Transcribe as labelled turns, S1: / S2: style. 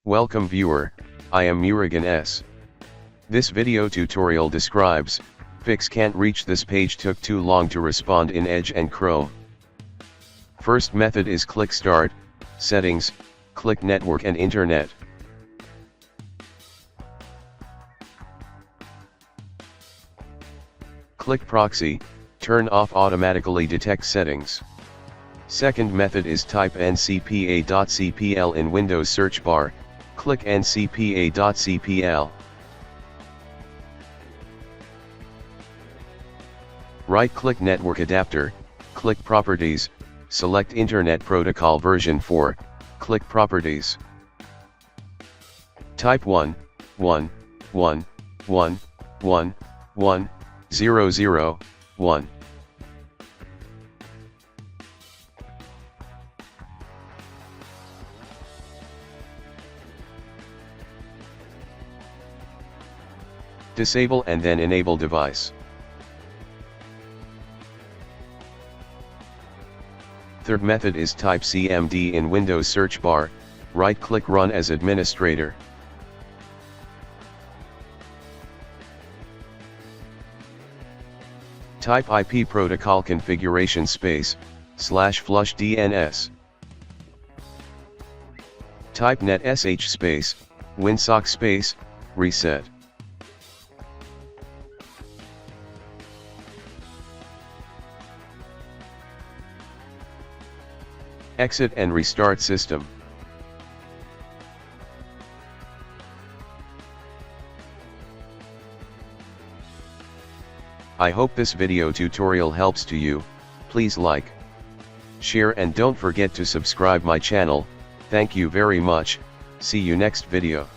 S1: Welcome viewer, I am Murugan S. This video tutorial describes, fix can't reach this page took too long to respond in Edge and Chrome. First method is click Start, Settings, click Network and Internet. Click Proxy, turn off automatically detect settings. Second method is type ncpa.cpl in Windows search bar, click ncpa.cpl. Right-click Network Adapter, click Properties, select Internet Protocol version 4, click Properties. Type 1.1.1.1.1.0.0.1. Disable and then enable device. Third method is type CMD in Windows search bar, right-click Run as administrator. Type IP protocol configuration space, /flush DNS. Type net sh space, winsock space, reset. Exit and restart system. I hope this video tutorial helps to you. Please like, share and don't forget to subscribe my channel. Thank you very much. See you next video.